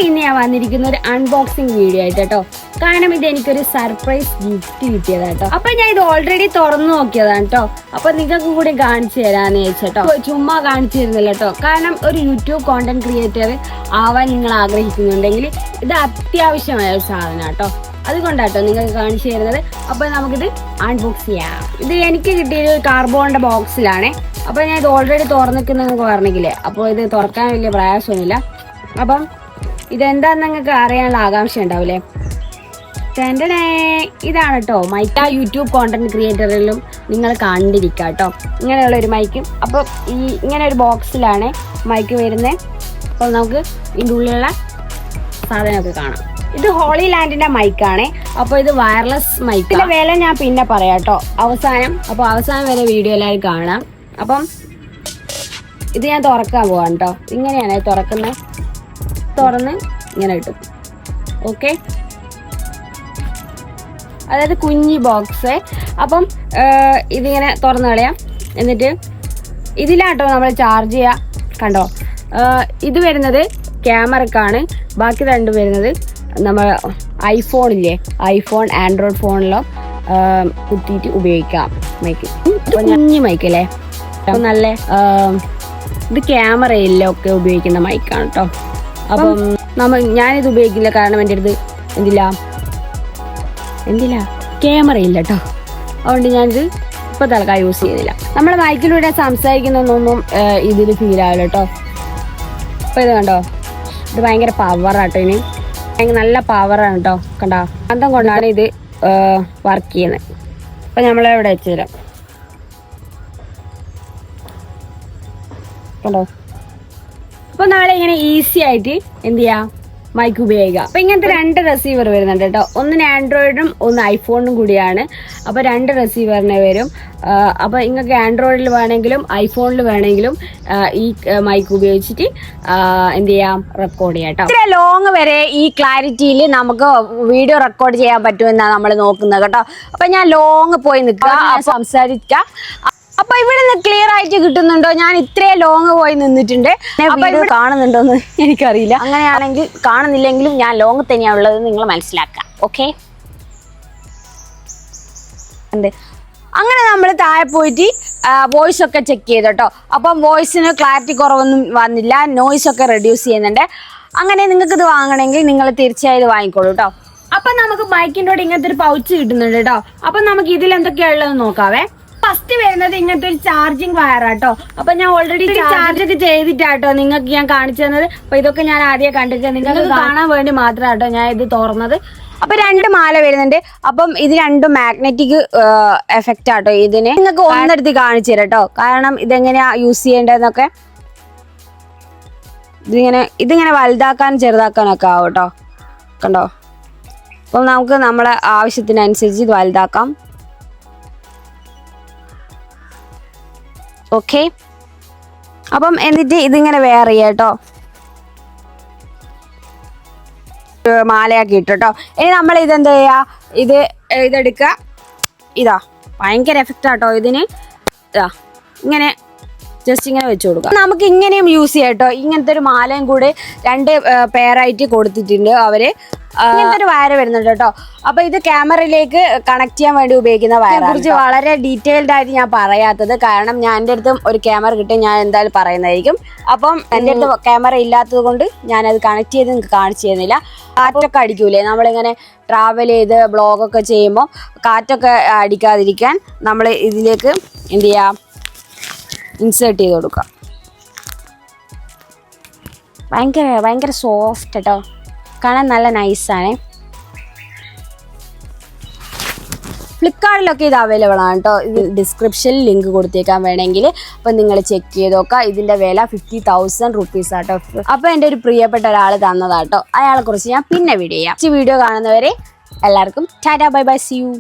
ഇന്ന് ഞാൻ വന്നിരിക്കുന്ന ഒരു അൺബോക്സിംഗ് വീഡിയോ ആയിട്ട് കേട്ടോ. കാരണം ഇത് എനിക്കൊരു സർപ്രൈസ് ഗിഫ്റ്റ് കിട്ടിയതാ കേട്ടോ. അപ്പൊ ഞാൻ ഇത് ഓൾറെഡി തുറന്നു നോക്കിയതാണ് കേട്ടോ. അപ്പൊ നിങ്ങൾക്ക് കൂടി കാണിച്ചു തരാന്ന് വെച്ചോ. ചുമ്മാ കാണിച്ചു തരുന്നില്ല കേട്ടോ. കാരണം ഒരു യൂട്യൂബ് കോണ്ടന്റ് ക്രിയേറ്റർ ആവാൻ നിങ്ങൾ ആഗ്രഹിക്കുന്നുണ്ടെങ്കിൽ ഇത് അത്യാവശ്യമായ ഒരു സാധനം കേട്ടോ. അതുകൊണ്ടാട്ടോ നിങ്ങൾക്ക് കാണിച്ചു തരുന്നത്. അപ്പൊ നമുക്കിത് അൺബോക്സ് ചെയ്യാം. ഇത് എനിക്ക് കിട്ടിയത് കാർബോണിന്റെ ബോക്സിലാണ്. അപ്പൊ ഞാൻ ഇത് ഓൾറെഡി തുറന്നിക്കുന്ന നിങ്ങൾക്ക് പറഞ്ഞില്ലേ. അപ്പോൾ ഇത് തുറക്കാൻ വലിയ പ്രയാസമൊന്നുമില്ല. അപ്പം ഇതെന്താന്ന് നിങ്ങൾക്ക് അറിയാനുള്ള ആകാംക്ഷ ഉണ്ടാവില്ലേ. ഇതാണ് കേട്ടോ മൈക്ക്. യൂട്യൂബ് കോണ്ടന്റ് ക്രിയേറ്ററിലും നിങ്ങൾ കണ്ടിരിക്കുക കേട്ടോ ഇങ്ങനെയുള്ള ഒരു മൈക്ക്. അപ്പോൾ ഈ ഇങ്ങനെ ഒരു ബോക്സിലാണ് മൈക്ക് വരുന്നത്. അപ്പോൾ നമുക്ക് ഇതിൻ്റെ ഉള്ളിലുള്ള സാധനമൊക്കെ കാണാം. ഇത് ഹോളി ലാൻഡിന്റെ മൈക്കാണ്. അപ്പോൾ ഇത് വയർലെസ് മൈക്ക്. ഇതിന്റെ വില ഞാൻ പിന്നെ പറയാം കേട്ടോ അവസാനം. അപ്പോൾ അവസാനം വരെ വീഡിയോ എല്ലാവരും കാണാം. അപ്പം ഇത് ഞാൻ തുറക്കാൻ പോവാം കേട്ടോ. ഇങ്ങനെയാണ് തുറക്കുന്നത്. തുറന്ന് ഇങ്ങനെ കിട്ടും. ഓക്കെ, അതായത് കുഞ്ഞി ബോക്സ്. അപ്പം ഇതിങ്ങനെ തുറന്നു കളയാം. എന്നിട്ട് ഇതിലാട്ടോ നമ്മൾ ചാർജ് ചെയ്യാം. കണ്ടോ, ഇത് വരുന്നത് ക്യാമറക്കാണ്. ബാക്കി രണ്ടും വരുന്നത് നമ്മൾ ഐഫോണില്ലേ, ഐഫോൺ ആൻഡ്രോയിഡ് ഫോണിലോ കുത്തിയിട്ട് ഉപയോഗിക്കാം മൈക്ക്. കുഞ്ഞി മൈക്കല്ലേ, നല്ല ഇത് ക്യാമറയിലൊക്കെ ഉപയോഗിക്കുന്ന മൈക്കാണ് കേട്ടോ. അപ്പം ഞാനിത് ഉപയോഗിക്കില്ല. കാരണം എൻ്റെ അടുത്ത് എന്തില്ല ക്യാമറ ഇല്ല കേട്ടോ. അതുകൊണ്ട് ഞാനിത് ഇപ്പോൾ തൽക്കാലം യൂസ് ചെയ്യുന്നില്ല. നമ്മൾ മൈക്കിലൂടെ സംസാരിക്കുന്നൊന്നും ഇതിൽ ഫീൽ ആവില്ല കേട്ടോ. അപ്പോൾ ഇത് കണ്ടോ, ഇത് ഭയങ്കര പവറാട്ടോ. ഇനി നല്ല പവറാണ് കേട്ടോ. കണ്ടോ, അന്തം കൊണ്ടാണ് ഇത് വർക്ക് ചെയ്യുന്നത്. അപ്പം നമ്മളിവിടെ വെച്ച് തരാം. കണ്ടോ, അപ്പോൾ നമ്മളിങ്ങനെ ഈസി ആയിട്ട് എന്ത് ചെയ്യാം, മൈക്ക് ഉപയോഗിക്കാം. അപ്പോൾ ഇങ്ങനത്തെ രണ്ട് റിസീവർ വരുന്നുണ്ട് കേട്ടോ. ഒന്ന് ആൻഡ്രോയിഡും ഒന്ന് ഐഫോണും കൂടിയാണ്. അപ്പോൾ രണ്ട് റിസീവറിനെ വരും. അപ്പോൾ നിങ്ങൾക്ക് ആൻഡ്രോയിഡിൽ വേണമെങ്കിലും ഐഫോണിൽ വേണമെങ്കിലും ഈ മൈക്ക് ഉപയോഗിച്ചിട്ട് എന്ത് ചെയ്യാം, റെക്കോർഡ് ചെയ്യാം കേട്ടോ. ഇത്ര ലോങ് വരെ ഈ ക്ലാരിറ്റിയിൽ നമുക്ക് വീഡിയോ റെക്കോർഡ് ചെയ്യാൻ പറ്റുമെന്നാണ് നമ്മൾ നോക്കുന്നത് കേട്ടോ. അപ്പോൾ ഞാൻ ലോങ് പോയി നിൽക്കുക, സംസാരിക്കാം. അപ്പൊ ഇവിടെ നിന്ന് ക്ലിയർ ആയിട്ട് കിട്ടുന്നുണ്ടോ? ഞാൻ ഇത്രയും ലോങ് പോയി നിന്നിട്ടുണ്ട്. വീഡിയോ കാണുന്നുണ്ടോന്ന് എനിക്കറിയില്ല. അങ്ങനെയാണെങ്കിൽ കാണുന്നില്ലെങ്കിലും ഞാൻ ലോങ് തന്നെയാണ് ഉള്ളത് നിങ്ങൾ മനസ്സിലാക്കുക. ഓക്കെ, അങ്ങനെ നമ്മൾ താഴെ പോയിട്ട് വോയിസ് ഒക്കെ ചെക്ക് ചെയ്തു കേട്ടോ. അപ്പം വോയിസിന് ക്ലാരിറ്റി കുറവൊന്നും വന്നില്ല, നോയിസ് ഒക്കെ റെഡ്യൂസ് ചെയ്യുന്നുണ്ട്. അങ്ങനെ നിങ്ങൾക്ക് ഇത് വാങ്ങണമെങ്കിൽ നിങ്ങൾ തീർച്ചയായും ഇത് വാങ്ങിക്കോളൂ കേട്ടോ. അപ്പൊ നമുക്ക് ബൈക്കിൻ്റെ കൂടെ ഇങ്ങനത്തെ ഒരു പൗച്ച് കിട്ടുന്നുണ്ട് കേട്ടോ. അപ്പൊ നമുക്ക് ഇതിൽ എന്തൊക്കെയാണുള്ളത് നോക്കാവേ. ഫസ്റ്റ് വരുന്നത് ഇങ്ങനത്തെ ഒരു ചാർജിങ് വയറാട്ടോ. അപ്പൊ ഞാൻ ഓൾറെഡി ചാർജ് ഒക്കെ ചെയ്തിട്ടാട്ടോ നിങ്ങൾക്ക് ഞാൻ കാണിച്ചു തന്നത്. അപ്പൊ ഇതൊക്കെ ഞാൻ ആദ്യം കണ്ടിട്ട് നിങ്ങൾക്ക് കാണാൻ വേണ്ടി മാത്രമാട്ടോ ഞാൻ ഇത് തുറന്നത്. അപ്പൊ രണ്ട് മാല വരുന്നുണ്ട്. അപ്പം ഇത് രണ്ടും മാഗ്നറ്റിക് എഫക്റ്റ് ആട്ടോ. ഇതിന് നിങ്ങൾക്ക് ഒന്നെടുത്ത് കാണിച്ചു തരാം കേട്ടോ. കാരണം ഇതെങ്ങനെയാ യൂസ് ചെയ്യേണ്ടതെന്നൊക്കെ. ഇതിങ്ങനെ വലുതാക്കാനും ചെറുതാക്കാനൊക്കെ ആവും കേട്ടോ. കണ്ടോ, അപ്പം നമുക്ക് നമ്മളെ ആവശ്യത്തിനനുസരിച്ച് ഇത് വലുതാക്കാം. ഓക്കെ, അപ്പം എന്നിട്ട് ഇതിങ്ങനെ വെയർ ചെയ്യാം കേട്ടോ. മാലയാക്കി ഇട്ടു കേട്ടോ. ഇനി നമ്മൾ ഇതെന്താ ചെയ്യാ, ഇതെടുക്കുക. ഇതാ ഭയങ്കര എഫക്റ്റ് ആട്ടോ ഇതിന്. ഇതാ ഇങ്ങനെ ജസ്റ്റ് ഇങ്ങനെ വെച്ച് കൊടുക്കുക. നമുക്ക് ഇങ്ങനെയും യൂസ് ചെയ്യാം കേട്ടോ. ഇങ്ങനത്തെ ഒരു മാലയും കൂടെ രണ്ട് പെയറായിട്ട് കൊടുത്തിട്ടുണ്ട് അവര്. ഇങ്ങനത്തെ ഒരു വയർ വരുന്നുണ്ട് കേട്ടോ. അപ്പൊ ഇത് ക്യാമറയിലേക്ക് കണക്ട് ചെയ്യാൻ വേണ്ടി ഉപയോഗിക്കുന്ന വയറിനെ കുറിച്ച് വളരെ ഡീറ്റെയിൽഡ് ആയിട്ട് ഞാൻ പറയാത്തത്. കാരണം ഞാൻ എൻ്റെ അടുത്തും ഒരു ക്യാമറ കിട്ടി ഞാൻ എന്തായാലും പറയുന്നതായിരിക്കും. അപ്പം എൻ്റെ അടുത്ത് ക്യാമറ ഇല്ലാത്തത് കൊണ്ട് ഞാനത് കണക്ട് ചെയ്ത് നിങ്ങൾക്ക് കാണിച്ചു തരുന്നില്ല. കാറ്റൊക്കെ അടിക്കൂലേ, നമ്മളിങ്ങനെ ട്രാവൽ ചെയ്ത് ബ്ലോഗൊക്കെ ചെയ്യുമ്പോൾ കാറ്റൊക്കെ അടിക്കാതിരിക്കാൻ നമ്മൾ ഇതിലേക്ക് എന്ത് ചെയ്യാം, ഇൻസേർട്ട് ചെയ്ത് കൊടുക്കാം. ഭയങ്കര സോഫ്റ്റ് കേട്ടോ, കാണാൻ നല്ല നൈസാണ്. ഫ്ലിപ്കാർട്ടിലൊക്കെ ഇത് അവൈലബിൾ ആണ് കേട്ടോ. ഇത് ഡിസ്ക്രിപ്ഷനിൽ ലിങ്ക് കൊടുത്തേക്കാൻ വേണമെങ്കിൽ. അപ്പം നിങ്ങൾ ചെക്ക് ചെയ്ത് നോക്കാം. ഇതിൻ്റെ വില 50,000 rupees ആട്ടോ. അപ്പോൾ എൻ്റെ ഒരു പ്രിയപ്പെട്ട ഒരാൾ തന്നതാട്ടോ. അയാളെ കുറിച്ച് ഞാൻ പിന്നെ വീഡിയോ ചെയ്യാം. വീഡിയോ കാണുന്നവരെ എല്ലാവർക്കും tata, bye bye, see U.